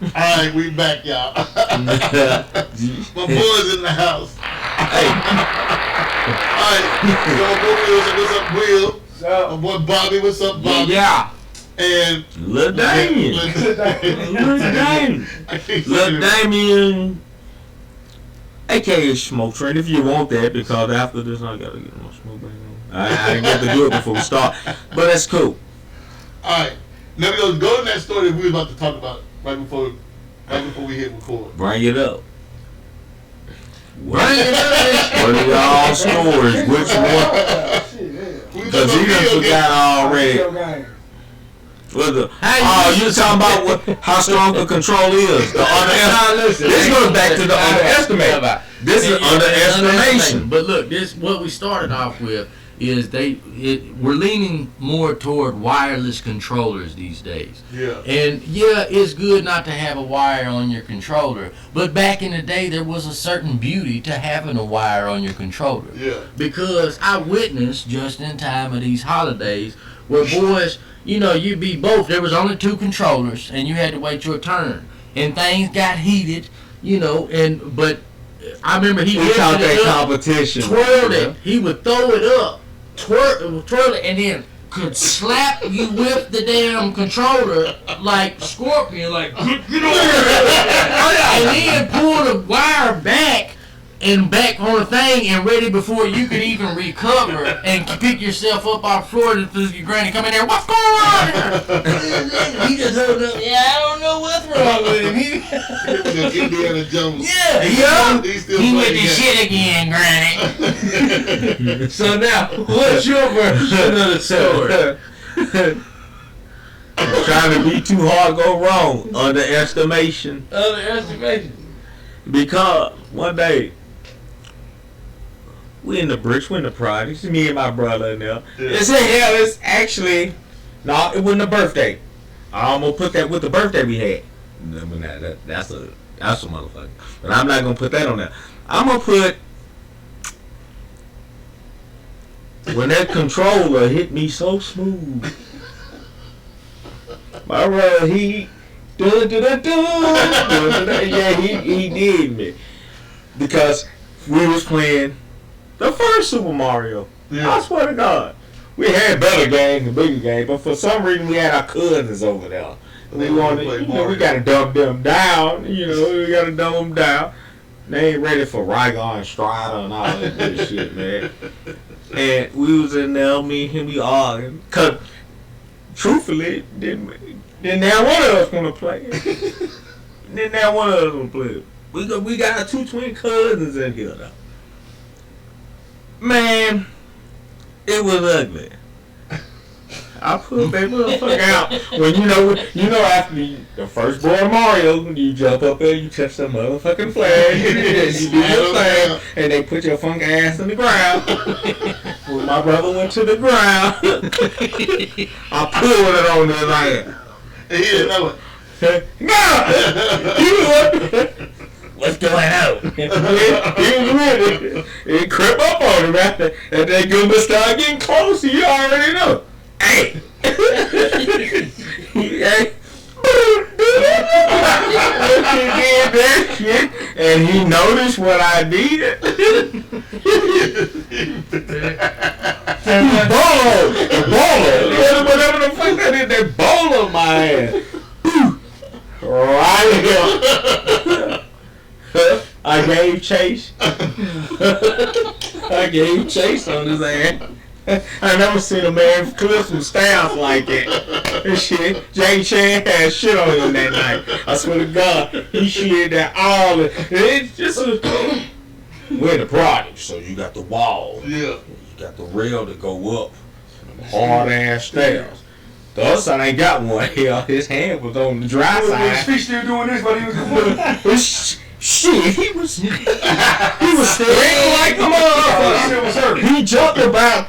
Alright, we back, y'all. My boy's in the house. Hey. Alright, so my boy Will said, what's up, Will? What's up? My boy Bobby, what's up, Bobby? Yeah. And Lil Damien. Lil Damien. AKA Smoke Train, if you want that, because after this I gotta get more smoke back on. I didn't get to do it before we start. But that's cool. Alright. Now we go to that story that we were about to talk about right before we hit record. Bring it up. What are y'all stories? Which one? Because you done forgot already. You're talking about how strong the control is. The underestimation. This goes back to the underestimate. This is underestimation. But look, this what we started off with is we're leaning more toward wireless controllers these days. Yeah. And yeah, it's good not to have a wire on your controller, but back in the day there was a certain beauty to having a wire on your controller. Yeah. Because I witnessed just in time of these holidays where boys, you'd be both. There was only 2 controllers and you had to wait your turn. And things got heated, but I remember he would call that up, competition. Twirled it. He would throw it up. Twirl it, and then could slap you with the damn controller like Scorpion, like get over there, and then pull the wire back on the thing and ready before you could even recover and pick yourself up off the floor and your granny come in there, what's going on here? He just held up, I don't know what's wrong with him. Indiana Jones. Yeah. He went to shit again, granny. So now, what's your version of the story? Trying to be too hard, go wrong. Underestimation. Because one day, we in the bricks, we in the projects, me and my brother in there. Yeah. They said, it's actually, no, it wasn't a birthday. I'm going to put that with the birthday we had. That's a motherfucker. But I'm not going to put that on there. I'm going to put, when that controller hit me so smooth, my brother, he did me. Because we was playing the first Super Mario. Yeah. I swear to God. We had better games and bigger games, but for some reason we had our cousins over there. We wanted, we gotta dumb them down. We gotta dumb them down. They ain't ready for Rygar and Strider and all that good shit, man. And we was in there, me and him, we arguing. Cause truthfully, didn't now one of us wanna play. We got our 2 twin cousins in here though. Man, it was ugly. I put that motherfucker out. When after the first boy Mario, you jump up there, you touch the motherfucking flag, you do your thing, and they put your funk ass in the ground. When my brother went to the ground, I pulled it on there like, and he didn't know it. No! What's going on? He was ready. It crept up on him after and that Goomba started getting close. You already know. Hey! And he noticed what I did. Whatever the fuck that is, that ball on my ass. Right here. I gave chase. On his ass. I never seen a man clip some staff like that. And shit, Jackie Chan had shit on him that night. I swear to God, he shit that all. It's just we're in the project, so you got the wall. Yeah. You got the rail to go up. Hard ass stairs. The other side ain't got one here. His hand was on the dry side. Was he still doing this while he was doing Shit, he was still like a motherfucker. He jumped about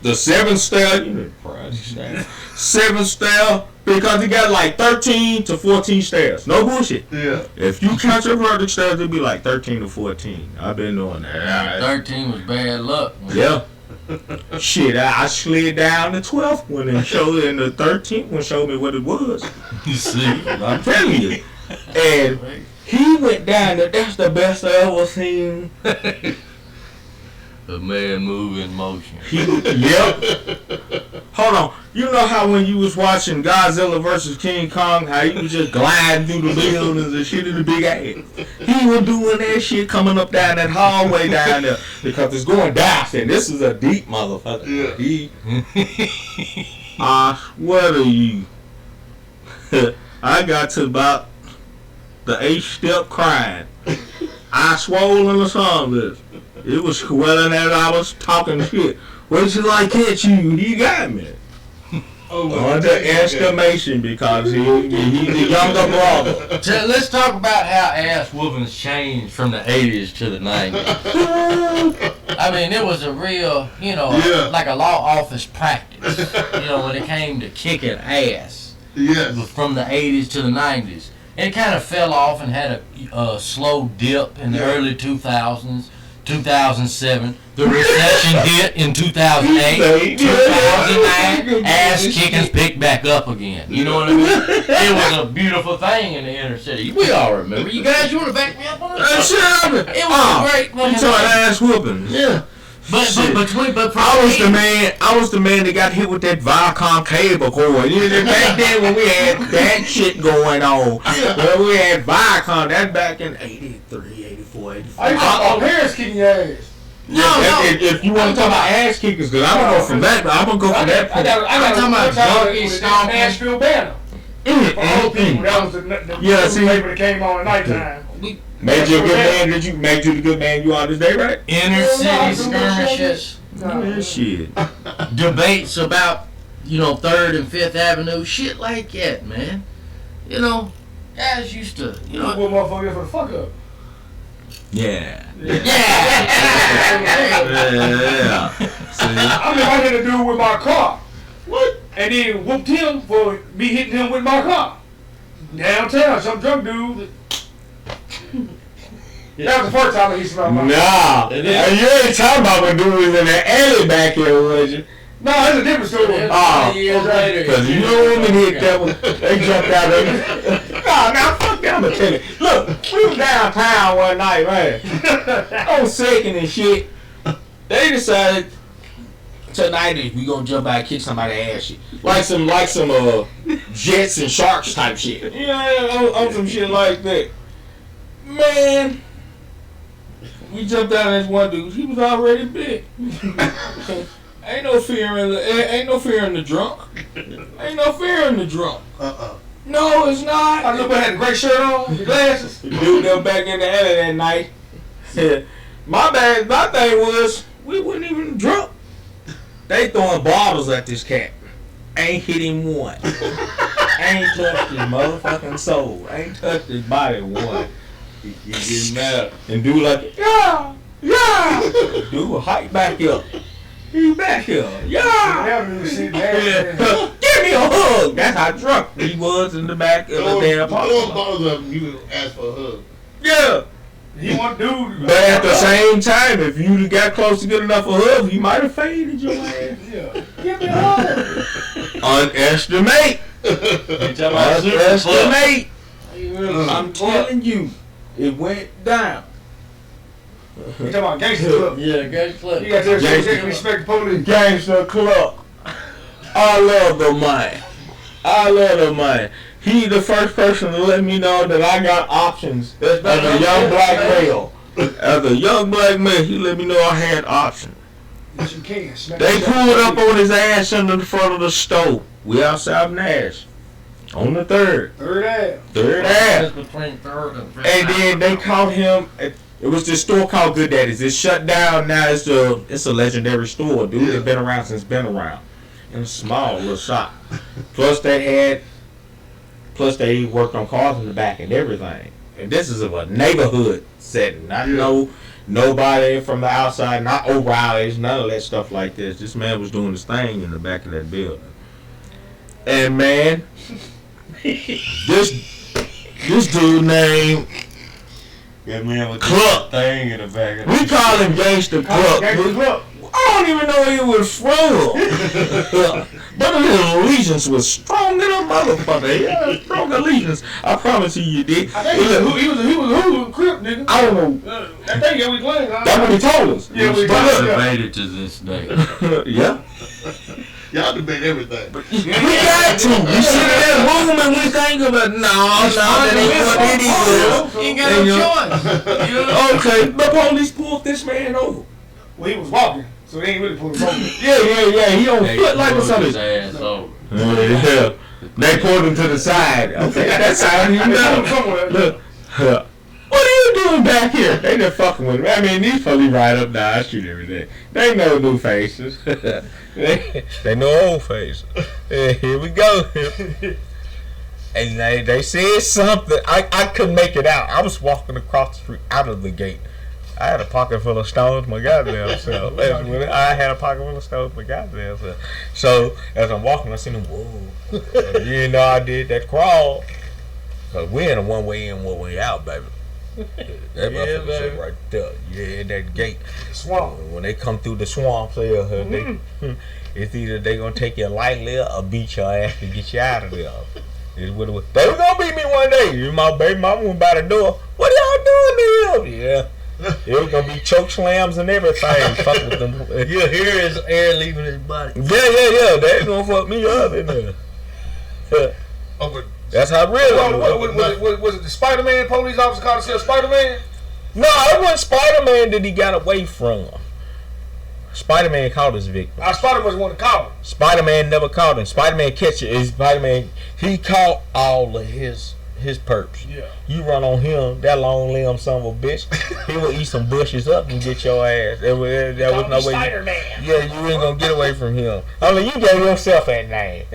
the 7th stair. 7th stair because he got like 13 to 14 stairs. No bullshit. Yeah. If you count your vertical stairs, it'd be like 13 to 14. I've been doing that. 13 was bad luck. Yeah. Shit, I slid down the 12th one and showed, and the 13th one showed me what it was. You see? I'm telling you. And he went down there. That's the best I ever seen. A man move in motion. Yep. Hold on. You know how when you was watching Godzilla versus King Kong, how you was just gliding through the buildings and shit in the big ass? He was doing that shit coming up down that hallway down there because it's going down. And this is a deep motherfucker. Yeah. Deep. I swear to you. I got to about the 8th step crying. I swollen or something. It was swelling as I was talking shit. What you like hit you? He got me. Underestimation because he's the younger brother. So let's talk about how ass whoopings changed from the 80s to the 90s. I mean, it was a real, like a law office practice, when it came to kicking ass. Yes. From the 80s to the 90s. And it kind of fell off and had a slow dip in the early 2000s. 2007, the recession hit in 2008, 2009, ass kickings picked back up again. You know what I mean? It was a beautiful thing in the inner city. We all remember. You guys, you want to back me up on that? It was a great one. You talking ass whooping? Yeah. But I was the man that got hit with that Viacom cable cord. Back then when we had that shit going on, when we had Viacom, that back in 83, 84, 85. I used to call parents kicking your ass. No. If you want to talk about ass kickers, because I'm going to go from that, but I'm going to go from that point. I got talking about junkie stomping. Nashville Banner. For old people, that was the paper that came on at nighttime. Made you a good man? Made you the good man you are this day, right? Inner city skirmishes. Shit. Debates about, 3rd and 5th Avenue. Shit like that, man. Guys used to, What motherfucker for the fuck up? Yeah. Yeah. See? I hit a dude with my car. What? And then whooped him for me hitting him with my car. Downtown, some drunk dude. That was the first time he smelled my car. Nah. You ain't talking about when dude was in the alley back here, was you? No, it's a different story. Years later. Because you know when they hit that one, they jumped out of it. Nah, fuck that, I'm going to tell you. Look, we was downtown one night, right? I was second and shit. They decided tonight we gonna jump out and kick somebody's ass shit. Like some Jets and Sharks type shit. On some shit like that. Man, we jumped out at this one dude. He was already big. Ain't no fear in the drunk. Ain't no fear in the drunk. No, it's not. I look, I had a great shirt on, the glasses. The dude them back in the alley that night. My thing was we wasn't even drunk. They throwing bottles at this cat. Ain't hit him one. Ain't touched his motherfucking soul. Ain't touched his body one. He getting mad. And dude like, yeah. Dude will hike back up. He back here. Yeah. Give me a hug. That's how drunk he was in the back of the damn bottles of you ask for a hug. Yeah. He want dude. But at the same time, if you got close to get enough of a hug, he might have faded your ass. Yeah. Give me a hug. Underestimate. Underestimate. I'm telling you, it went down. You talking about Gangster Club? Yeah, Gangster Club. You got to respect the police. Gangster Club. I love the man. He the first person to let me know that I got options as a young black male. As a young black man, he let me know I had options. Yes, you can. They pulled up on his ass in the front of the store. We outside Nash. On the third. Third Ave. Between 3rd and 5th. And then they called him. It was this store called Good Daddy's. It's shut down now. It's a legendary store, dude. It's been around since been around. In a small little shop. Plus they worked on cars in the back and everything. And this is a neighborhood setting. Not nobody from the outside, not O'Reilly's, none of that stuff like this. This man was doing his thing in the back of that building. And man, this dude named That man with Cluck. thing in the back of the we call him Gangster Cluck. Gangster Club. I don't even know where he was from. But his allegiance was strong than a motherfucker. Yeah, strong allegiance. I promise you did. I think he was a Hulu Crip, nigga. I don't know. I think we playing. That's what he told us. Yeah, we debated to this day. Yeah. Y'all debate everything. We got to. We sit in that room and we think about that ain't what it is. You ain't got no choice. Okay, the police pulled this man over. Well, he was walking, so they ain't really pulled him over. Yeah. He on foot like a son. His ass over. Yeah. They pulled him to the side. Okay, that side. You know. Look. What are you doing back here? They just fucking with me. I mean, these police ride up the street every day. They know new faces. they know old faces. Here we go. And they said something. I couldn't make it out. I was walking across the street out of the gate. I had a pocket full of stones, my goddamn self. I had a pocket full of stones, my goddamn self. So as I'm walking, I seen him. Whoa! You know, I did that crawl. Cause we're in a one way in, one way out, baby. That motherfucker shit right there. Yeah, that gate. Swamp. When they come through the swamp, it's either they gonna take you lightly or beat your ass to get you out of there. They were gonna beat me one day. My baby mama went by the door. What y'all doing to him? Yeah. It was gonna be choke slams and everything. Fuck with them. Yeah, here is air leaving his body. Yeah. They gonna fuck me up in there. That's how real it was it the Spider-Man police officer called himself Spider-Man? No, it wasn't Spider-Man that he got away from. Spider-Man caught his victim. Spider-Man was the one that caught him. Spider-Man never caught him. Spider-Man catch it. Spider-Man, he caught all of his perps. Yeah. You run on him, that long limb son of a bitch, he will eat some bushes up and get your ass. There was no way. Spider-Man. You ain't gonna get away from him. I mean, you gave yourself that name.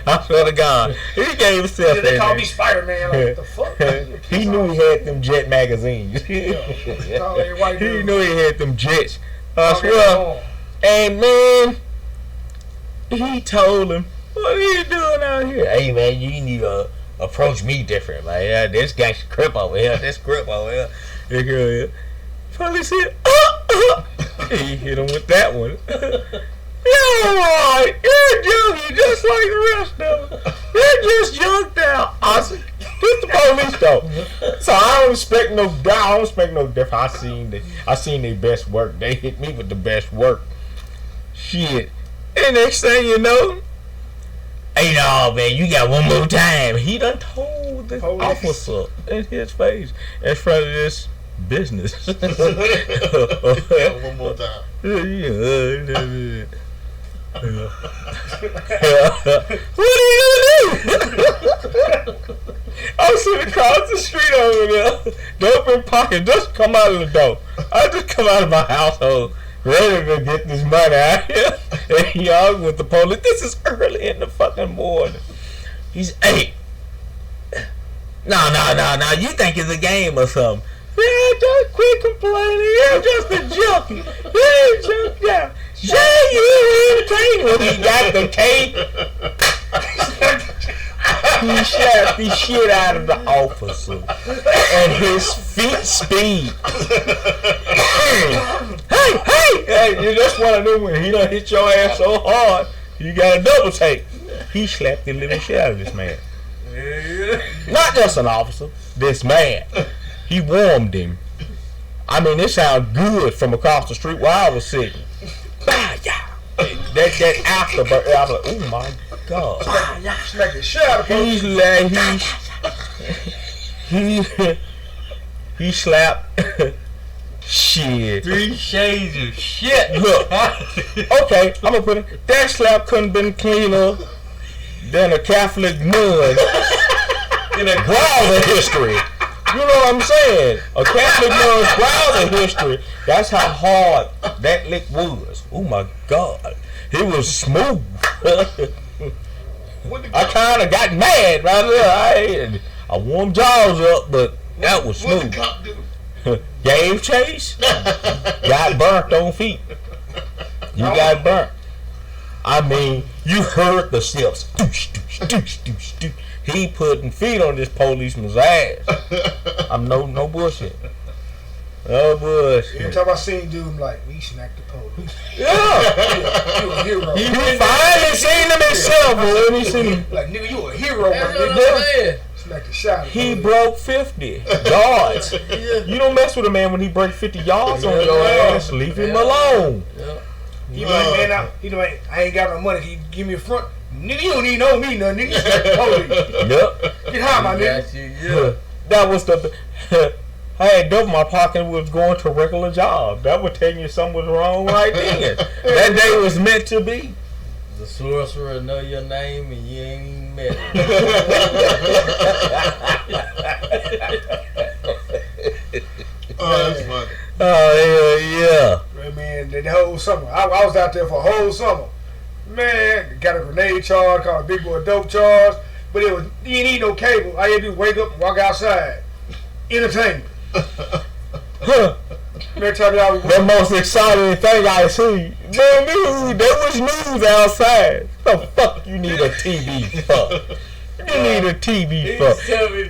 I swear to God, he gave himself that name. They called me Spider-Man. Like, what the fuck? He knew he had them jet magazines. He knew he had them jets. I swear. And man, he told him, "What are you doing out here? Hey man, you need to approach me different, man. Yeah, this guy's crip over here. This crip over here." Police said, he hit him with that one. You're alright. You're junkie just like the rest of them. You're just junked out. I said, get the police though. So I don't expect no difference. I seen their best work. They hit me with the best work. Shit. And next thing you know, hey, no, man, you got one more time. He done told the officer in his face in front of this business. One more time. What are you gonna do? I'm sitting across the street over there, dope in pocket, just come out of the door. I just come out of my household, ready to get this money out here. And he arguing with the police. This is early in the fucking morning. He's, hey, no, you think it's a game or something. Yeah, just quit complaining. You're just a junkie. You're just down. Say you entertain when he got the tape. He shot the shit out of the officer at his feet speed. Hey, that's one of them when he done hit your ass so hard, you got a double take. He slapped the living shit out of this man. Not just an officer, this man. He warmed him. I mean, it sounded good from across the street where I was sitting. That afterbirth, I was like, oh my God. Smack the shit out of him. He slapped shit. 3 shades of shit. Look, okay, I'm gonna put it. That slap couldn't been cleaner than a Catholic nun in a browser history. You know what I'm saying? A Catholic nun's browser history. That's how hard that lick was. Oh my God, it was smooth. I kind of got mad right there. I warmed jaws up, but that was smooth. Gave chase, got burnt on feet. You got burnt. I mean, you heard the steps. Doosh, doosh, doosh, doosh, doosh. He putting feet on this policeman's ass. I'm no bullshit. Oh, bullshit. Every time I seen dude, I'm like, we smacked the police. Yeah. You a hero. He finally seen him himself, boy. Let me see. Like, nigga, you a hero, my That's what I'm nigga. saying. Smack the shot. He broke 50 yards. You don't mess with a man when he breaks 50 yards on your ass. Leave him alone. Yeah. He like, man, I ain't got no money. He give me a front. Nigga, you don't even know me, nothing. Nigga, you smack the police. Yep. Get high, my nigga. Got you, yeah. That was the. I had double my pocket was going to a regular job. That would tell you something was wrong right then. That day was meant to be. The sorcerer know your name and you ain't even met him. Oh, that's funny. Oh, yeah. Man, the whole summer. I was out there for a whole summer. Man, got a grenade charge, called a big boy dope charge. But you didn't need no cable. All you had to do was wake up and walk outside. Entertainment. Every time y'all The most exciting thing I see. Man, there was news outside. The fuck you need a TV for? You need a TV for?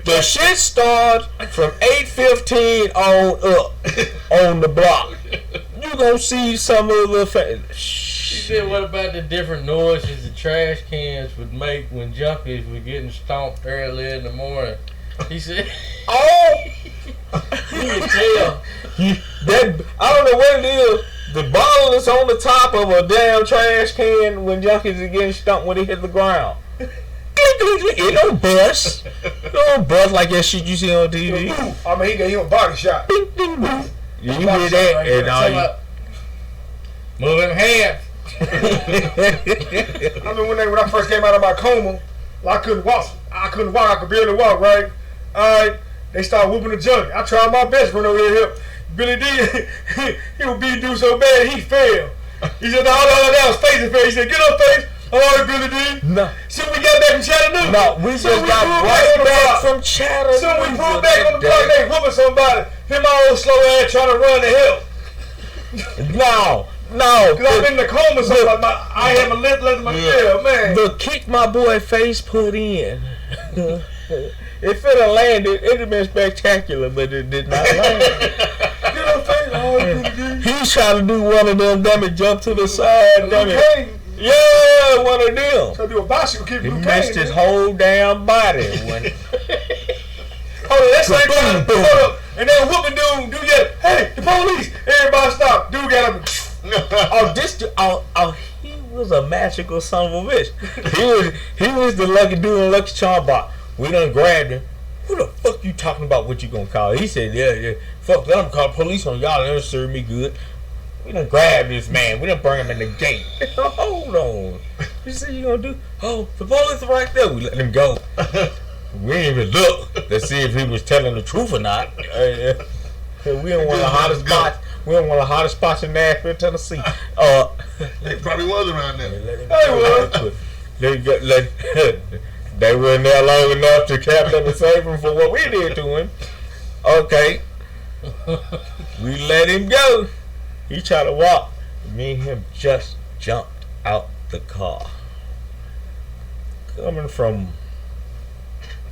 The shit starts from 8:15 on up on the block. You gonna see some of the He said, what about the different noises the trash cans would make when junkies were getting stomped early in the morning? He said, oh. you can tell. That I don't know what it is. The bottle that's on the top of a damn trash can when junkies are getting stumped when they hit the ground. It don't bust. It don't bust like that shit you see on TV. I mean, he gave him a body shot. You hear that? And all you. Moving hands. I mean, when I first came out of my coma, I couldn't walk. I could barely walk, right? Alright, they started whooping the junkie. I tried my best to run over there. Billy D, he would beat dude so bad he fell. He said, no, that was face to face. He said, get up, face. Alright, Billy D. No. See, we got back from Chattanooga. No, we just got right back from Chattanooga. So we pulled back on the block, they whooping somebody. Him my old slow ass trying to run to help. No. Because I'm in the coma, so I had my lip left in my tail, man. The kick my boy face put in. If it had landed, it would have been spectacular, but it did not land. He's trying to do one of them, damn it, jump to the side, damn it. Yeah, one of them. So do a bicycle kick. He missed his whole damn body. When hold on, that's like boom. And then whooping dude yell, hey, the police. Everybody stop. Dude got up. He was a magical son of a bitch. He was the lucky dude in Lucky Charm box. We done grabbed him. Who the fuck you talking about? What you gonna call? He said, yeah. Fuck that, I'm calling police on y'all. They don't serve me good. We done grabbed this man. We done bring him in the gate. Hold on. You see you gonna do? Oh, the police are right there. We let him go. We didn't even look to see if he was telling the truth or not. We don't want the hottest spots. We don't want the hottest spots in Nashville, Tennessee. They probably was around there. They were in there long enough to capture him and save him for what we did to him. Okay. We let him go. He tried to walk. Me and him just jumped out the car. Coming from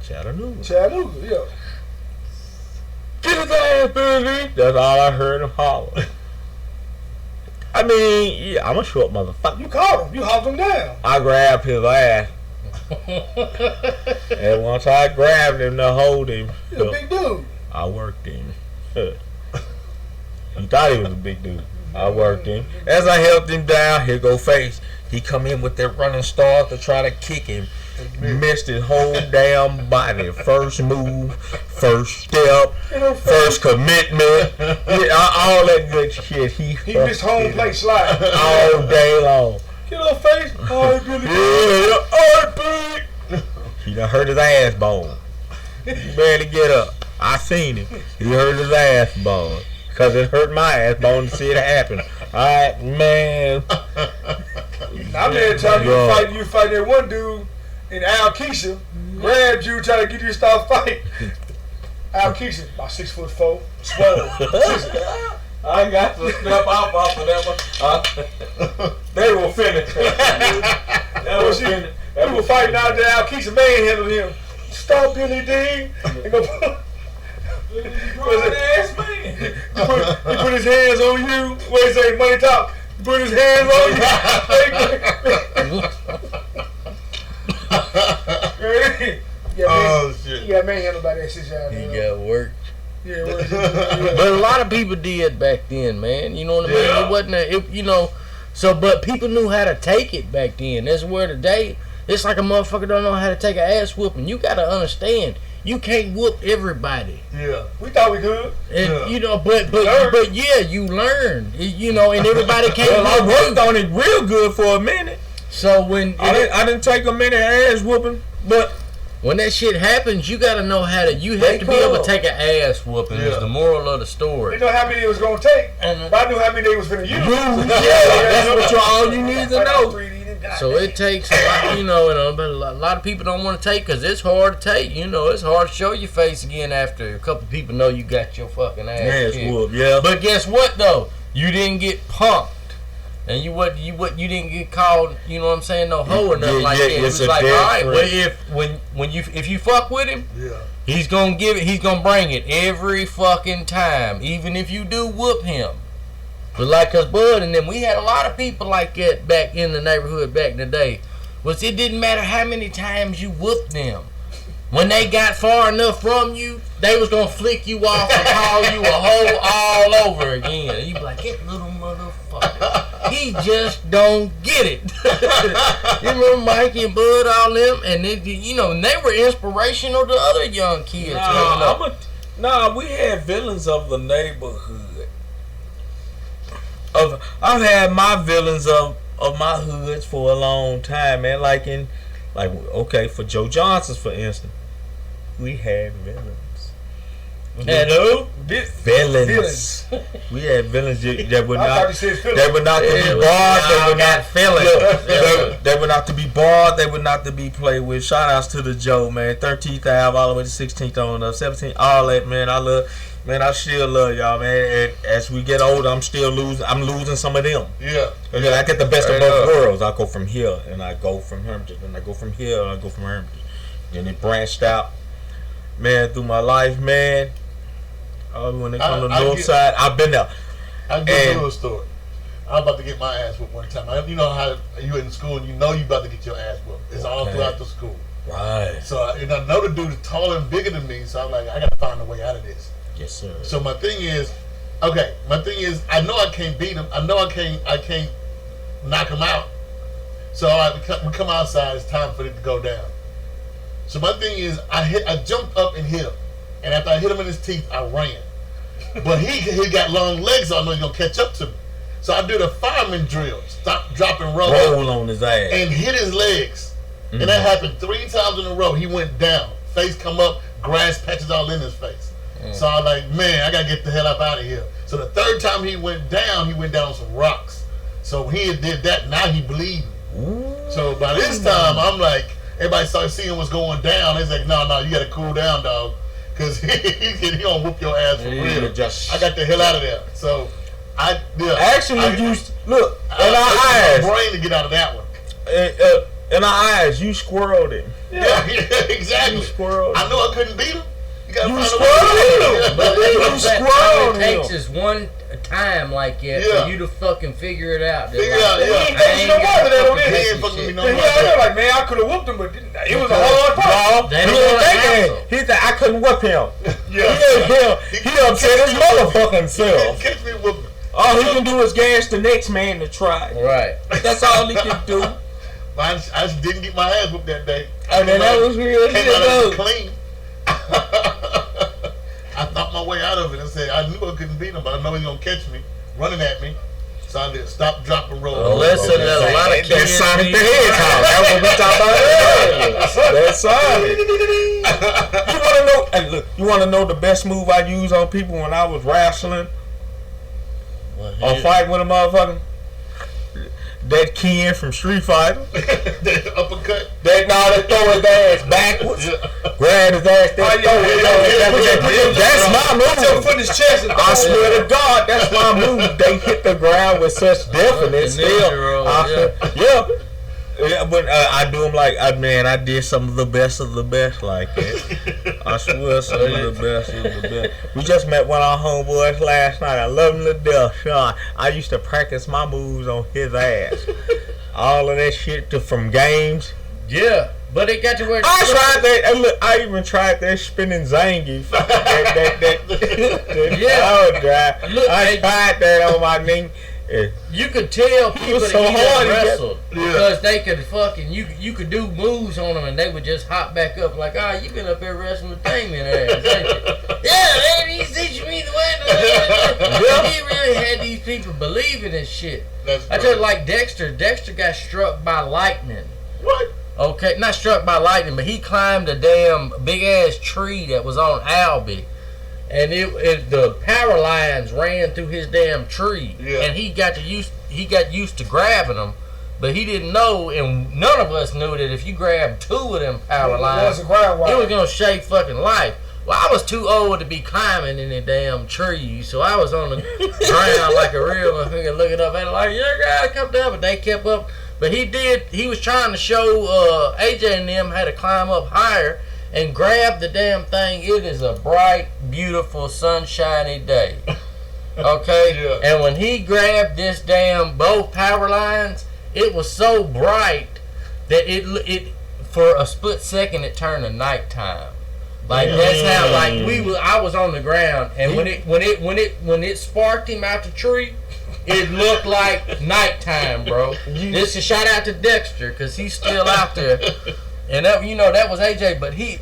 Chattanooga. Yeah. Get his ass, Billy. That's all I heard him holler. I mean, yeah, I'm a short motherfucker. You caught him. You hauled him down. I grabbed his ass. And once I grabbed him to hold him, He's a big dude. I worked him. He thought he was a big dude. I worked him. As I helped him down, here go face. He come in with that running start to try to kick him. Missed his whole damn body. First move, first step, first commitment, all that good shit. He missed home plate slide all day long. Get a little face. Oh, Billy. He done hurt his ass bone. He barely get up. I seen him. He hurt his ass bone. Cause it hurt my ass bone to see it happen. Alright, man. I'm there telling you fight that one dude in Alkeisha, grabbed you, trying to get you to start fighting. Alkeisha, about 6'4", swole. I got to step off of that one. They were finished. We were fighting out there. Alkeisha manhandled him. Stop, Billy D. Grown-ass man. He put his hands on you. What do you say, Money Talk? He put his hands on you. Shit. Yeah, man, handle about that shit, y'all. He got work. Yeah, But a lot of people did back then, man. You know what I mean? It wasn't but people knew how to take it back then. That's where today, it's like a motherfucker don't know how to take an ass whooping. You gotta understand, you can't whoop everybody. Yeah, we thought we could. And but yeah, you learn. And everybody can't. Well, I worked on it real good for a minute. So when I didn't take a minute ass whooping, but when that shit happens, you gotta know how to. You have to be able to take an ass whooping. Is the moral of the story. You know how many it was gonna take, but I knew how many they was finna use. That's all you need to know. So it takes a lot, but a lot of people don't want to take because it's hard to take. It's hard to show your face again after a couple people know you got your fucking ass whooped. Yeah. But guess what though? You didn't get punked. And you didn't get called, you know what I'm saying, no hoe or nothing like that. It was like, all right, well, if you fuck with him, he's gonna bring it every fucking time, even if you do whoop him. But like us Bud and them, we had a lot of people like that back in the neighborhood back in the day. Was it didn't matter how many times you whooped them. When they got far enough from you, they was gonna flick you off and call you a hoe all over again. And you be like, that little motherfucker. He just don't get it. You remember Mikey and Bud, all them, and they were inspirational to other young kids. We had villains of the neighborhood. I've had my villains of my hoods for a long time, man. For Joe Johnson's, for instance, we had villains. Hello? Villains. We had villains that were not to be barred. They were not to be barred. They were not to be played with. Shout outs to the Joe, man. 13th Ave all the way to 16th on up. 17th, all that, man. I still love y'all, man. And as we get older, I'm losing some of them. Yeah. Because I get the best of both worlds. I go from here and I go from Hermitage, and I go from here and I go from Hermitage. And it branched out, man, through my life, man. When they come to the north side, I've been there. I'll give you a story. I was about to get my ass whooped one time. You know how you in school and you know you about to get your ass whooped. It's all throughout the school. Right. So I know the dude is taller and bigger than me, so I'm like, I gotta find a way out of this. Yes, sir. So my thing is, I know I can't beat him. I know I can't knock him out. So we come outside. It's time for it to go down. So my thing is, I jumped up and hit him, and after I hit him in his teeth, I ran. But he got long legs, so I know he's gonna catch up to me. So I did a fireman drill, stop, drop, and roll on his ass, and hit his legs. Mm-hmm. And that happened 3 times in a row. He went down, face come up, grass patches all in his face. So I was like, man, I gotta get the hell up out of here. So the 3rd time he went down on some rocks. So when he did that, now he bleeding. Ooh. So by this time, I'm like, everybody started seeing what's going down. It's like, no, you gotta cool down, dog, because he gonna whoop your ass for real. I got the hell out of there. So I look in our eyes. Brain to get out of that one. In our eyes, you squirreled him. Yeah, exactly. You squirreled. I knew I couldn't beat him. You squirreled him. But all it takes is one time like that for you to fucking figure it out. Figure it out, He like, man, I could have whooped him, but it was a hard part. He said, I couldn't whip him. He upset his motherfucking self. Catch me whooping. All he can do is gas the next man to try. Right. That's all he can do. I just didn't get my ass whooped that day. I mean, that was real. Came out of it clean. I thought my way out of it and said, I knew I couldn't beat him, but I know he's going to catch me, running at me. So I did stop, drop, and roll. Well, listen, there's a lot of kids. Sonic the Hedgehog. That's what we talked about earlier. That's Sonic. You want to know? Hey, look, you want to know the best move I used on people when I was wrestling or fighting with a motherfucker? That Ken from Street Fighter. That uppercut. They throw his ass backwards. Grab his ass, throw it. That's my move. Put your foot in his chest. I swear to God, that's my move. They hit the ground with such definiteness. When I do them like, man, I did some of the best like that. I swear, some of the best of the best. We just met one of our homeboys last night. I love him to death, Sean. I used to practice my moves on his ass. All of that shit from games. Yeah, but it got to where I tried that. And look, I even tried that spinning zangy. Yeah, look, I tried that on my knee. You could tell people that so wrestled because they could fucking you could do moves on them and they would just hop back up like, you been up here wrestling with Damien ass, ain't you? Yeah, man, he's teaching me the way. He really had these people believing this shit. I tell you, like Dexter. Dexter got struck by lightning. What? Okay, not struck by lightning, but he climbed a damn big ass tree that was on Albee. And the power lines ran through his damn tree, and he got used to grabbing them, but he didn't know, and none of us knew that if you grabbed 2 of them power lines, it was gonna shake fucking life. Well, I was too old to be climbing in the damn trees, so I was on the ground like a real motherfucker looking up at it like, you gotta come down, but they kept up. But he was trying to show AJ and them how to climb up higher. And grab the damn thing. It is a bright, beautiful, sunshiny day. Okay? Yeah. And when he grabbed this damn both power lines, it was so bright that it for a split second it turned to nighttime. Like that's how I was on the ground, and when it sparked him out the tree, it looked like nighttime, bro. This is a shout out to Dexter because he's still out there. And that was AJ, but he,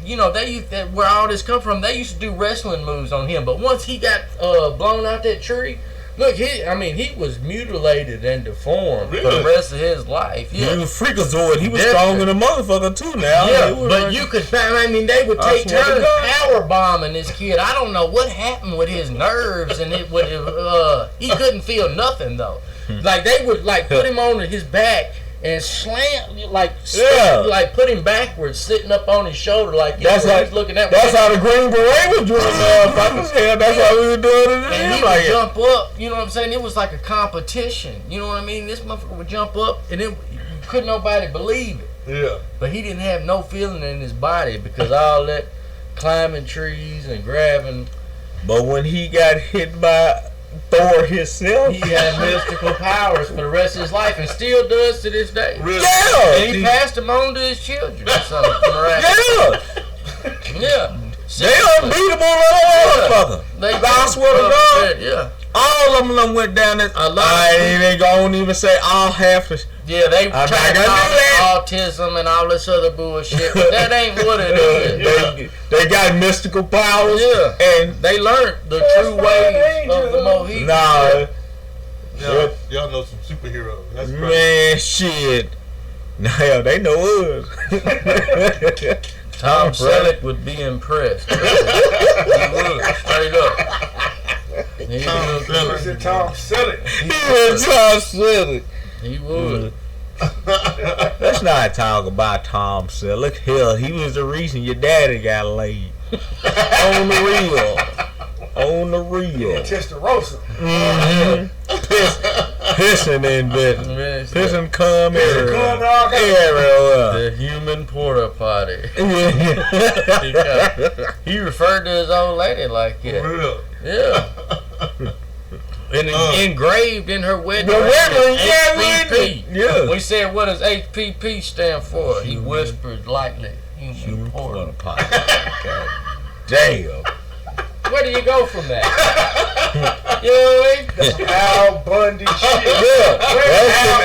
where all this come from, they used to do wrestling moves on him. But once he got blown out that tree, look, he was mutilated and deformed for the rest of his life. Yeah. He was freakazoid. He was strong than a motherfucker too now. Yeah, but you could, they would take turns power bombing this kid. I don't know what happened with his nerves, and he couldn't feel nothing though. Like they would put him on his back and slam, put him backwards, sitting up on his shoulder, he's looking at me. That's how the Green Beret was doing, motherfuckers. That's how we were doing it. And he would jump up, you know what I'm saying? It was like a competition, you know what I mean? This motherfucker would jump up, and couldn't nobody believe it. Yeah. But he didn't have no feeling in his body because all that climbing trees and grabbing. But when he got hit by Thor himself, he had mystical powers for the rest of his life and still does to this day. Really? Yeah. And he passed them on to his children or something. Yeah. They unbeatable motherfucker. I swear to God. Yeah. All of them went down there. I ain't gonna even say all half the. Yeah, they tried to call autism and all this other bullshit, but that ain't what it is. They got mystical powers, and they learned the true ways of the Mohicans. Nah, y'all know some superheroes. That's man, shit. Nah, they know us. Tom Selleck would be impressed. He would, straight up. Tom Selleck. He would. Let's not talk about Tom Selleck. Hell, he was the reason your daddy got laid. On the real. Testarossa. Mm-hmm. Pissing in bed. Pissing cum everywhere. The human porta potty. He referred to his old lady like that. Yeah. And engraved in her wedding ring, HPP. Yeah. We said, what does HPP stand for? He whispered lightly. Human porta potty. Damn. Where do you go from that? You know what I mean? That's some Al Bundy shit. Yeah.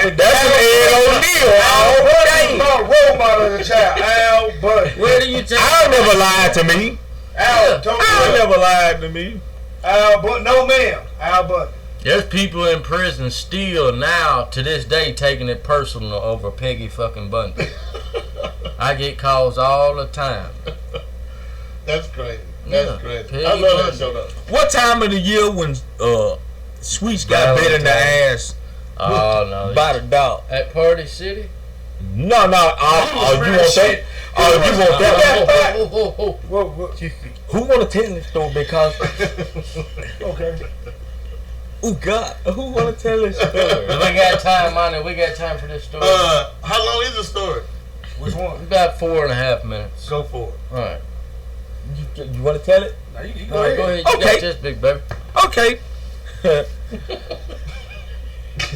That's an Ed O'Neill. Al Bundy. Role model of the child. Al Bundy. Where do you take Al never lied to me. Al never lied to me. Al Bundy. No, ma'am. Al Bundy. There's people in prison still now, to this day, taking it personal over Peggy fucking Bundy. I get calls all the time. That's crazy. That's crazy. Peggy I love Bundy. that show though. What time of the year when Sweets got bit in the ass? Oh no! By the dog at Party City? No. You want that? You want that? Whoa. Who want to tell this story? Because okay. Oh God, who want to tell this story? We got time on it. We got time for this story. How long is the story? Which one? About 4.5 minutes. Go for it. All right. You want to tell it? No, you All right, go ahead. You Okay. got this, big baby. Okay.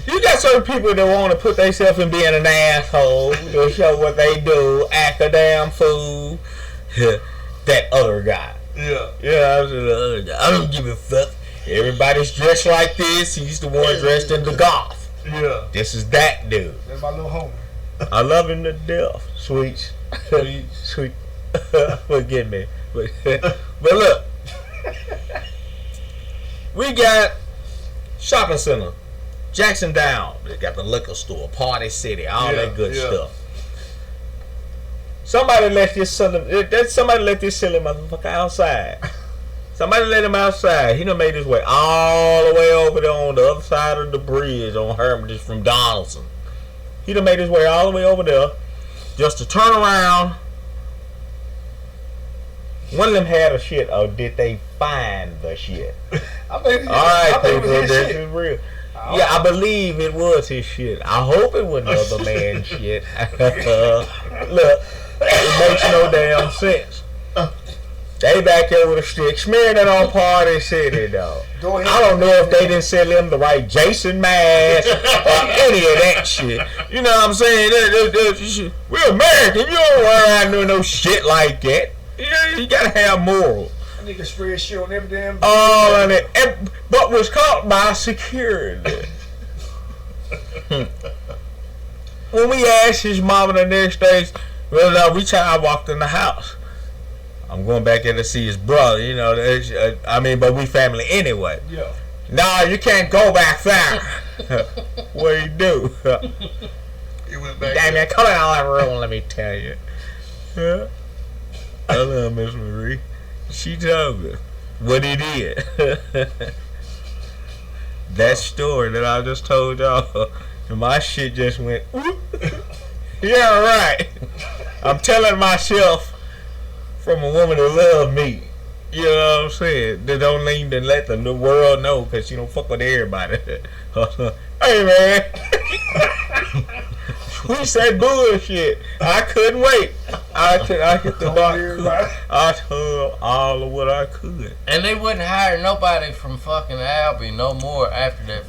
You got certain people that want to put themselves in being an asshole. They'll show what they do, act a damn fool. That other guy. Yeah. Yeah, I'm the other guy. I don't give a fuck. Everybody's dressed like this. He's the one dressed in the goth. Yeah. This is that dude. That's my little homie. I love him to death. Sweet. Sweet. Forgive me. But look. We got shopping center. Jackson Down. They got the liquor store. Party City. All that good stuff. Somebody let this silly motherfucker outside. Somebody let him outside. He done made his way all the way over there on the other side of the bridge on Hermitage from Donaldson. He done made his way all the way over there just to turn around. One of them had a shit, or did they find the shit? I think people, this is real. Yeah, I believe it was his shit. I hope it wasn't other man's shit. Look, it makes no damn sense. They back there with a stick, smearing it on Party City, though. I don't know if they didn't sell him the right Jason mask or any of that shit. You know what I'm saying? We're American. You don't run around doing no shit like that. You gotta have morals. That nigga spread shit on every damn. All on it, but was caught by security. When we asked his mama the next day, well, I walked in the house. I'm going back there to see his brother, you know. But we family anyway. Yeah. No, you can't go back there. What you do? He went back. Damn it, come in all that room, let me tell you. Yeah. I love Miss Marie. She told me what he did. That story that I just told y'all, my shit just went, yeah, right. I'm telling myself from a woman who loves me. You know what I'm saying? They don't need to let the world know because she don't fuck with everybody. Hey, man. We said bullshit. I couldn't wait. I hit the bar. I told all of what I could. And they wouldn't hire nobody from fucking Albie no more after that.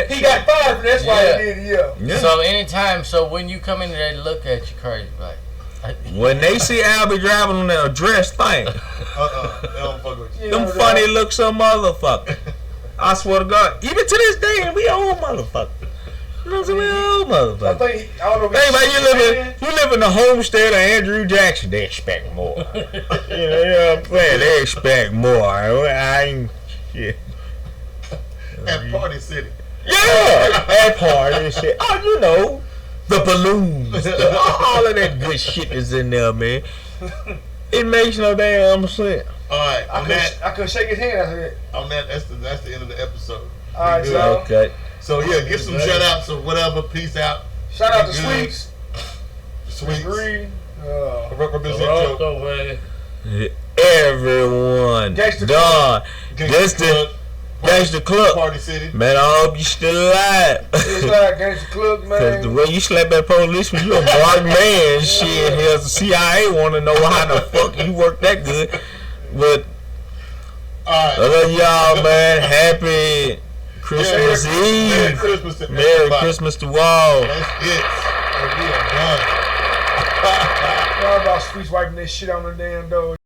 He got fired. That's why he did. Yeah. So when you come in there, they look at you crazy like. When they see Albie driving on their dress thing, They don't fuck with you. them funny look some motherfucker. I swear to God, even to this day, we old motherfucker. You know what I'm saying? We old motherfucker. I don't know. Think about you live in the homestead of Andrew Jackson. They expect more. You know what I'm saying? They expect more. I ain't shit. At Party City. Yeah, at Party City. Oh, you know. The balloons, all of that good shit is in there, man. It makes no damn sense. All right, I couldn't shake his hand after that. On that, that's the end of the episode. All right, so okay. So yeah, give some shout outs or whatever. Peace out. Shout out to Sweets. Green. Everyone. Don. Gangsta Club. Party City. Man, I hope you still alive. Still alive, Gangsta Club, man. Cause the way you slept at policeman, you a black man. Shit, hell, the CIA want to know how the fuck you work that good. But alright, I love y'all, man. Happy Christmas Eve. Merry Christmas to Merry Christmas to all. That's it. And we are done. Y'all about Sweets wiping this shit on the damn door.